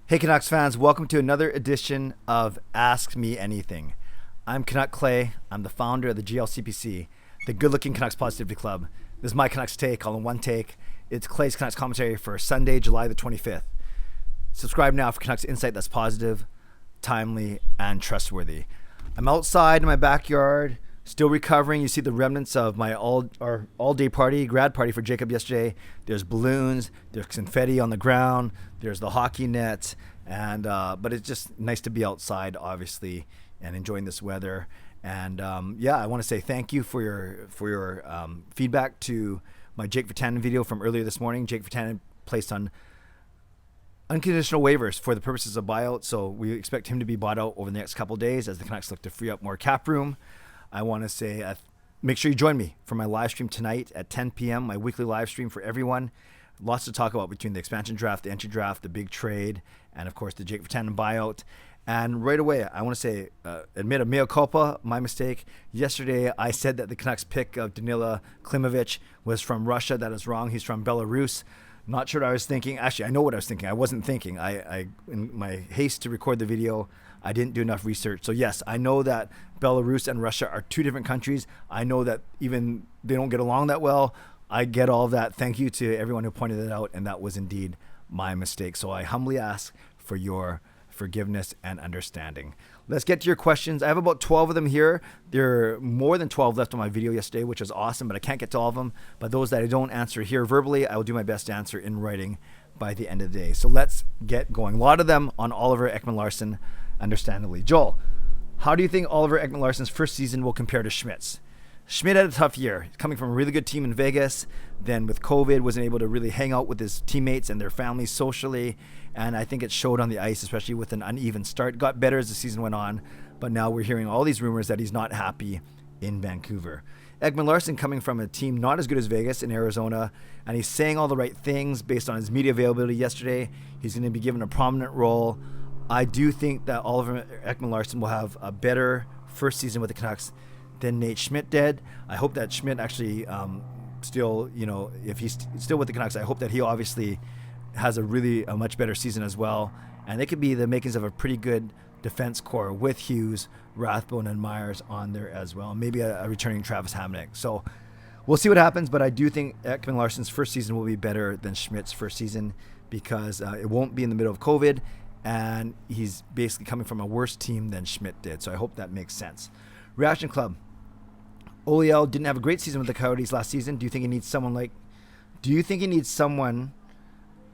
Hey Canucks fans, welcome to another edition of Ask Me Anything. I'm Canuck Clay. I'm the founder of the GLCPC, the Good Looking Canucks Positivity Club. This is my Canucks take, all in one take. It's Clay's Canucks commentary for Sunday, July the 25th. Subscribe now for Canucks insight that's positive, timely, and trustworthy. I'm outside in my backyard, still recovering. You see the remnants of my all-day party, grad party for Jacob yesterday. There's balloons, there's confetti on the ground, there's the hockey net, and but it's just nice to be outside, obviously, and enjoying this weather. And I want to say thank you for your feedback to my Jake Virtanen video from earlier this morning. Jake Virtanen placed on unconditional waivers for the purposes of buyout, so we expect him to be bought out over the next couple of days as the Canucks look to free up more cap room. I want to say make sure you join me for my live stream tonight at 10 p.m., my weekly live stream for everyone. Lots to talk about between the expansion draft, the entry draft, the big trade, and of course the Jake Virtanen buyout. And right away, I want to say, admit a mea culpa, my mistake. Yesterday, I said that the Canucks pick of Danila Klimovich was from Russia. That is wrong. He's from Belarus. Not sure what I was thinking. Actually, I know what I was thinking. I wasn't thinking. I in my haste to record the video, I didn't do enough research. So yes, I know that Belarus and Russia are two different countries. I know that even they don't get along that well. I get all of that. Thank you to everyone who pointed it out, and that was indeed my mistake. So I humbly ask for your forgiveness and understanding. Let's get to your questions. I have about 12 of them here. There are more than 12 left on my video yesterday, which was awesome, but I can't get to all of them. But those that I don't answer here verbally, I will do my best to answer in writing by the end of the day. So let's get going. A lot of them on Oliver Ekman-Larsson, understandably. Joel, how do you think Oliver Ekman-Larsson's first season will compare to Schmidt's? Schmidt had a tough year, coming from a really good team in Vegas. Then with COVID, wasn't able to really hang out with his teammates and their families socially. And I think it showed on the ice, especially with an uneven start. Got better as the season went on, but now we're hearing all these rumors that he's not happy in Vancouver. Ekman-Larsson coming from a team not as good as Vegas in Arizona, and he's saying all the right things based on his media availability yesterday. He's going to be given a prominent role. I do think that Oliver Ekman-Larsson will have a better first season with the Canucks than Nate Schmidt did. I hope that Schmidt actually still, if he's still with the Canucks, I hope that he obviously has a much better season as well. And it could be the makings of a pretty good defense core with Hughes, Rathbone, and Myers on there as well. Maybe a returning Travis Hamonic. So we'll see what happens, but I do think Ekman-Larsson's first season will be better than Schmidt's first season because it won't be in the middle of COVID, and he's basically coming from a worse team than Schmidt did. So I hope that makes sense. Reaction Club. Oliel didn't have a great season with the Coyotes last season. Do you think he needs someone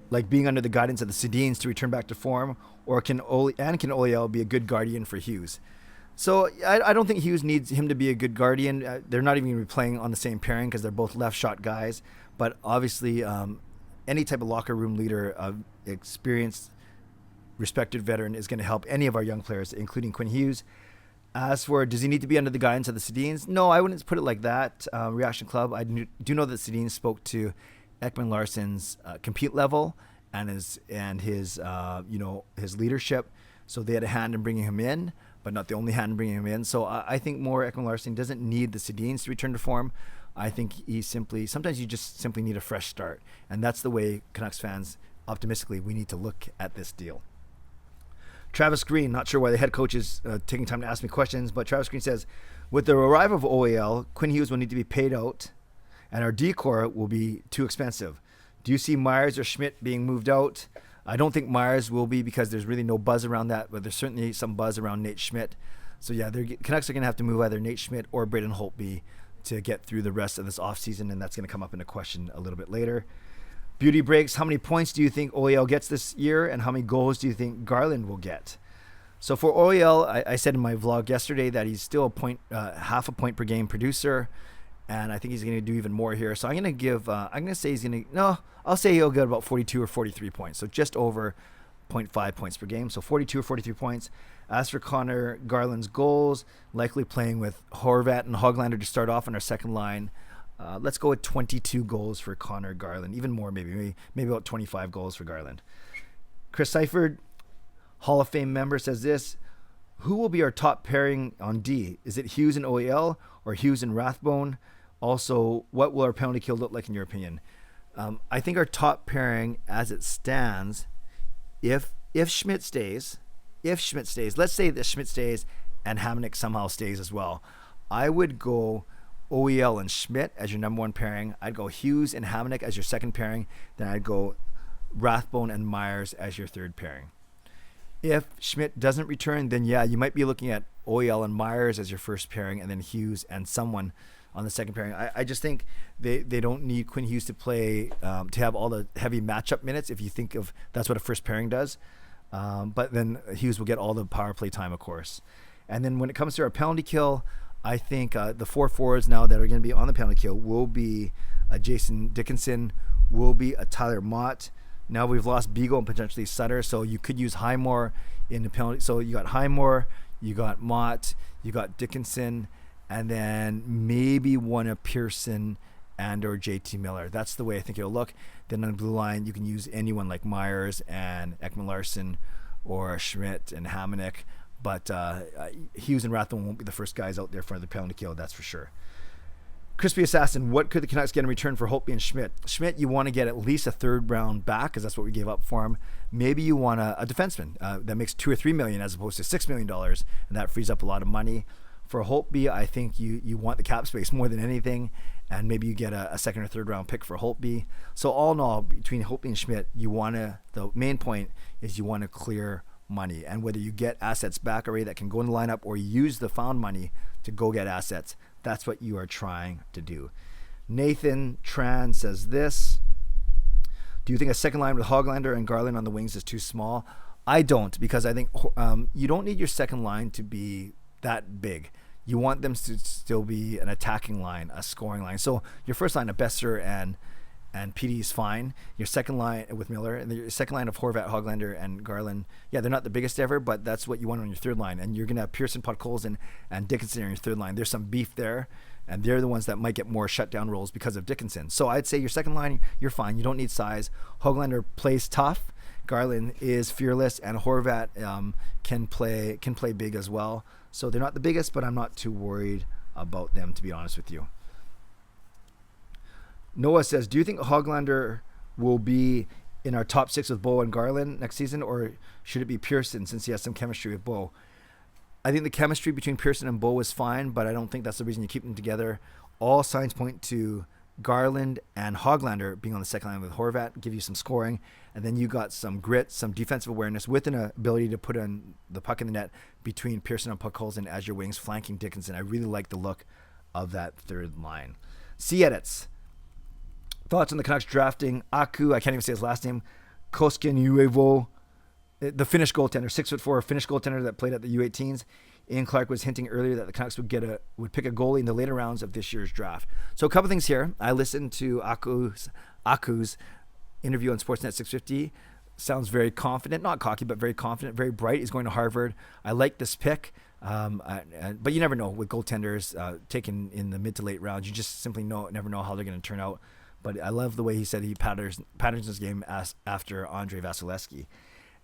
like being under the guidance of the Sedins to return back to form, or can Oliel be a good guardian for Hughes? So I don't think Hughes needs him to be a good guardian. They're not even going to be playing on the same pairing because they're both left shot guys. But obviously, any type of locker room leader, experienced, respected veteran is going to help any of our young players, including Quinn Hughes. As for, does he need to be under the guidance of the Sedins? No, I wouldn't put it like that. Reaction Club, I do know that Sedins spoke to Ekman-Larsson's compete level and his leadership. So they had a hand in bringing him in, but not the only hand in bringing him in. So I think more Ekman-Larsson doesn't need the Sedins to return to form. I think sometimes you just simply need a fresh start. And that's the way Canucks fans, optimistically, we need to look at this deal. Travis Green, not sure why the head coach is taking time to ask me questions, but Travis Green says, with the arrival of OEL, Quinn Hughes will need to be paid out, and our decor will be too expensive. Do you see Myers or Schmidt being moved out? I don't think Myers will be because there's really no buzz around that, but there's certainly some buzz around Nate Schmidt. So yeah, the Canucks are going to have to move either Nate Schmidt or Braden Holtby to get through the rest of this offseason, and that's going to come up in a question a little bit later. Beauty Breaks, how many points do you think OEL gets this year, and how many goals do you think Garland will get? So for OEL, I said in my vlog yesterday that he's still half a point per game producer, and I think he's going to do even more here. So I'll say he'll get about 42 or 43 points, so just over 0.5 points per game, so 42 or 43 points. As for Conor Garland's goals, likely playing with Horvat and Hoglander to start off on our second line. Let's go with 22 goals for Conor Garland, even more maybe about 25 goals for Garland. Chris Seifried, Hall of Fame member, says this: who will be our top pairing on D? Is it Hughes and OEL or Hughes and Rathbone? Also, what will our penalty kill look like in your opinion? I think our top pairing as it stands, if if Schmidt stays, let's say that Schmidt stays and Hamonic somehow stays as well, I would go OEL and Schmidt as your number one pairing. I'd go Hughes and Hamonic as your second pairing. Then I'd go Rathbone and Myers as your third pairing. If Schmidt doesn't return, then yeah, you might be looking at OEL and Myers as your first pairing, and then Hughes and someone on the second pairing. I just think they don't need Quinn Hughes to play to have all the heavy matchup minutes, if you think of that's what a first pairing does. But then Hughes will get all the power play time, of course. And then when it comes to our penalty kill, I think the 4 forwards now that are going to be on the penalty kill will be Jason Dickinson, will be a Tyler Mott. Now we've lost Beagle and potentially Sutter, so you could use Highmore in the penalty. So you got Highmore, you got Mott, you got Dickinson, and then maybe one of Pearson and or JT Miller. That's the way I think it'll look. Then on the blue line, you can use anyone like Myers and Ekman-Larsson or Schmidt and Hamonic. But Hughes and Rathbone won't be the first guys out there for the penalty kill, that's for sure. Crispy Assassin, what could the Canucks get in return for Holtby and Schmidt? Schmidt, you want to get at least a third round back, because that's what we gave up for him. Maybe you want a defenseman that makes $2 or $3 million as opposed to $6 million, and that frees up a lot of money. For Holtby, I think you want the cap space more than anything, and maybe you get a second or third round pick for Holtby. So all in all, between Holtby and Schmidt, the main point is you want to clear money, and whether you get assets back already that can go in the lineup or use the found money to go get assets, that's what you are trying to do. Nathan Tran says this: do you think a second line with Hoglander and Garland on the wings is too small? I don't, because I think you don't need your second line to be that big. You want them to still be an attacking line, a scoring line. So your first line of Besser and PD is fine. Your second line with Miller, and your second line of Horvat, Hoglander, and Garland, yeah, they're not the biggest ever, but that's what you want on your third line. And you're going to have Pearson, Podkolzin, and Dickinson on your third line. There's some beef there, and they're the ones that might get more shutdown roles because of Dickinson. So I'd say your second line, you're fine. You don't need size. Hoglander plays tough. Garland is fearless, and Horvat can play big as well. So they're not the biggest, but I'm not too worried about them, to be honest with you. Noah says, do you think Hoglander will be in our top 6 with Bo and Garland next season, or should it be Pearson since he has some chemistry with Bo? I think the chemistry between Pearson and Bo is fine, but I don't think that's the reason you keep them together. All signs point to Garland and Hoglander being on the second line with Horvat, give you some scoring, and then you got some grit, some defensive awareness with an ability to put in the puck in the net between Pearson and Podkolzin as your wings, flanking Dickinson. I really like the look of that third line. C-Edits. Thoughts on the Canucks drafting Aku, I can't even say his last name, Koskenvuo, the Finnish goaltender, 6'4" Finnish goaltender that played at the U18s. Ian Clark was hinting earlier that the Canucks would pick a goalie in the later rounds of this year's draft. So a couple things here. I listened to Aku's interview on Sportsnet 650. Sounds very confident, not cocky, but very confident, very bright. He's going to Harvard. I like this pick. But you never know with goaltenders taken in the mid to late rounds. You just simply never know how they're going to turn out. But I love the way he said he patterns his game after Andrei Vasilevsky.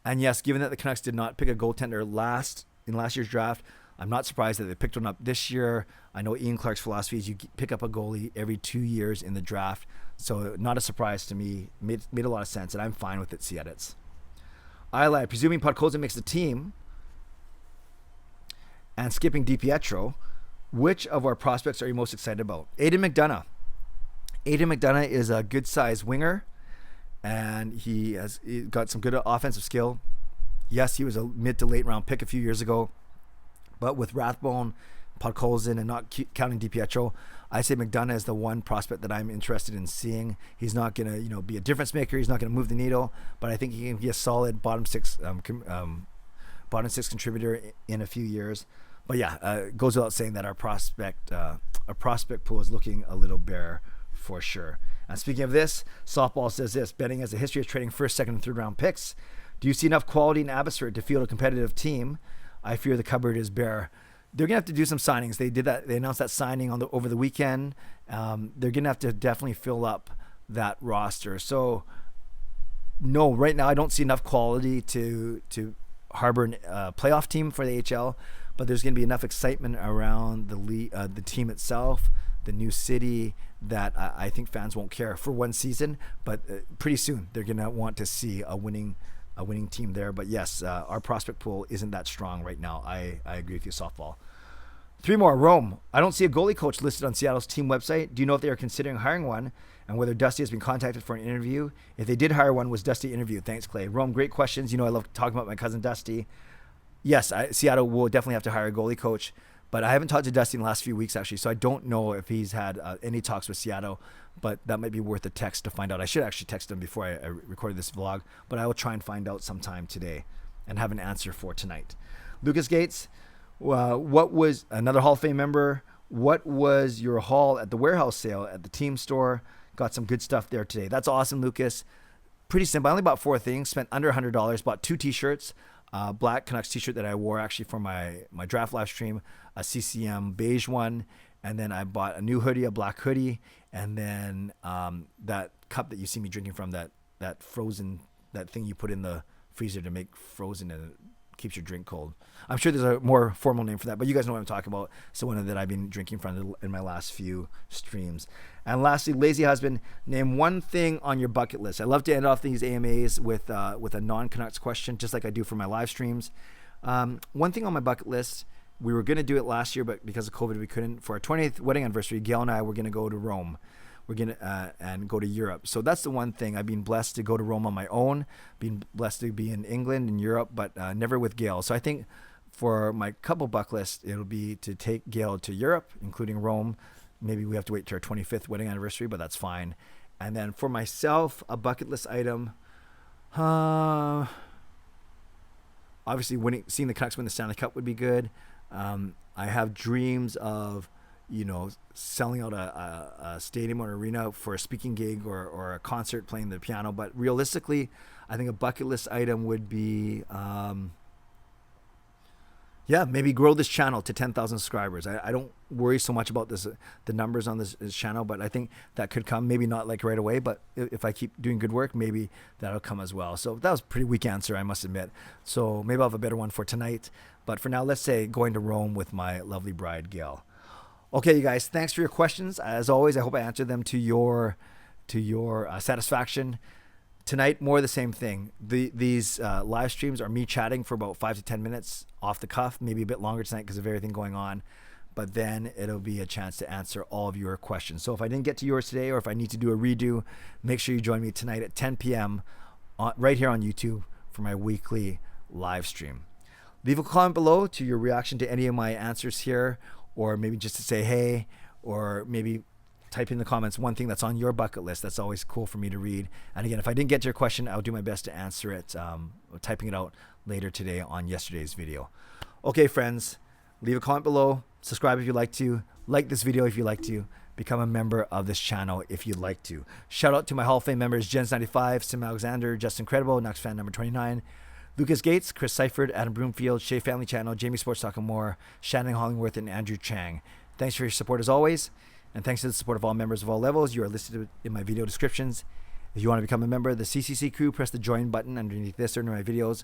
And yes, given that the Canucks did not pick a goaltender in last year's draft, I'm not surprised that they picked one up this year. I know Ian Clark's philosophy is you pick up a goalie every 2 years in the draft. So not a surprise to me. Made a lot of sense, and I'm fine with it, C-Edits. I lied. Presuming Podkolzin makes the team and skipping DiPietro, which of our prospects are you most excited about? Aidan McDonough. Aidan McDonough is a good-sized winger, and he got some good offensive skill. Yes, he was a mid to late round pick a few years ago, but with Rathbone, Podkolzin, and not counting DiPietro, I say McDonough is the one prospect that I'm interested in seeing. He's not going to, be a difference maker. He's not going to move the needle, but I think he can be a solid bottom six contributor in a few years. But yeah, it goes without saying that our prospect pool is looking a little bare for sure. And speaking of this, Softball says this: betting has a history of trading first, second, and third round picks. Do you see enough quality in Abbotsford to field a competitive team? I fear the cupboard is bare. They're gonna have to do some signings. They did that. They announced that signing over the weekend. They're gonna have to definitely fill up that roster. So no, right now I don't see enough quality to harbor a playoff team for the HL. But there's gonna be enough excitement around the team itself, the new city, that I think fans won't care for one season. But pretty soon they're gonna want to see a winning a winning team there. But yes, our prospect pool isn't that strong right now. I agree with you, softball. 3 more. Rome. I don't see a goalie coach listed on Seattle's team website. Do you know if they are considering hiring one and whether Dusty has been contacted for an interview? If they did hire one, was Dusty interviewed? Thanks, Clay. Rome, great questions. I love talking about my cousin Dusty. Yes, Seattle will definitely have to hire a goalie coach, but I haven't talked to Dusty in the last few weeks, actually, so I don't know if he's had any talks with Seattle, but that might be worth a text to find out. I should actually text him before I recorded this vlog, but I will try and find out sometime today and have an answer for tonight. Lucas Gates, what was another Hall of Fame member? What was your haul at the warehouse sale at the team store? Got some good stuff there today. That's awesome, Lucas. Pretty simple. I only bought 4 things, spent under $100, bought 2 t-shirts, black Canucks t-shirt that I wore actually for my draft live stream, a CCM beige one, and then I bought a new hoodie, a black hoodie, and then that cup that you see me drinking from, that frozen, that thing you put in the freezer to make frozen and it keeps your drink cold. I'm sure there's a more formal name for that, but you guys know what I'm talking about. So one that I've been drinking from in my last few streams. And lastly, Lazy Husband, name one thing on your bucket list. I love to end off these AMAs with a non-Canucks question, just like I do for my live streams. One thing on my bucket list, we were going to do it last year, but because of COVID, we couldn't. For our 20th wedding anniversary, Gail and I were going to go to Rome. We're going to and go to Europe. So that's the one thing. I've been blessed to go to Rome on my own, been blessed to be in England and Europe, but never with Gail. So I think for my couple bucket list, it'll be to take Gail to Europe, including Rome. Maybe we have to wait till our 25th wedding anniversary, but that's fine. And then for myself, a bucket list item, obviously seeing the Canucks win the Stanley Cup would be good. I have dreams of selling out a stadium or arena for a speaking gig or a concert playing the piano. But realistically, I think a bucket list item would be, maybe grow this channel to 10,000 subscribers. I don't worry so much about the numbers on this channel, but I think that could come, maybe not like right away, but if I keep doing good work, maybe that'll come as well. So that was a pretty weak answer, I must admit. So maybe I'll have a better one for tonight. But for now, let's say going to Rome with my lovely bride, Gail. Okay, you guys, thanks for your questions. As always, I hope I answered them to your satisfaction. Tonight, more of the same thing. These live streams are me chatting for about 5 to 10 minutes off the cuff, maybe a bit longer tonight because of everything going on. But then it'll be a chance to answer all of your questions. So if I didn't get to yours today, or if I need to do a redo, make sure you join me tonight at 10 p.m. Right here on YouTube for my weekly live stream. Leave a comment below to your reaction to any of my answers here, or maybe just to say hey, or maybe type in the comments one thing that's on your bucket list. That's always cool for me to read. And again, if I didn't get to your question, I'll do my best to answer it, typing it out later today on yesterday's video. Okay, friends, leave a comment below. Subscribe if you'd like to. Like this video if you'd like to. Become a member of this channel if you'd like to. Shout out to my Hall of Fame members, Jens95, simalexander, Justin Credible, nucksfan number 29, Lucas Gates, Chris Seifried, Adam Broomfield, Shea Family Channel, Jamie Sports Talk and More, Shannon Hollingworth, and Andrew Chang. Thanks for your support as always. And thanks to the support of all members of all levels. You are listed in my video descriptions. If you want to become a member of the CCC Crew, press the join button underneath this or under my videos,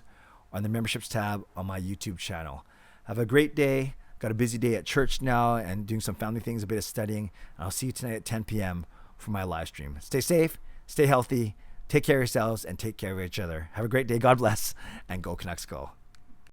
or on the memberships tab on my YouTube channel. Have a great day. Got a busy day at church now and doing some family things, a bit of studying. And I'll see you tonight at 10 p.m. for my live stream. Stay safe, stay healthy, take care of yourselves, and take care of each other. Have a great day. God bless, and go Canucks go.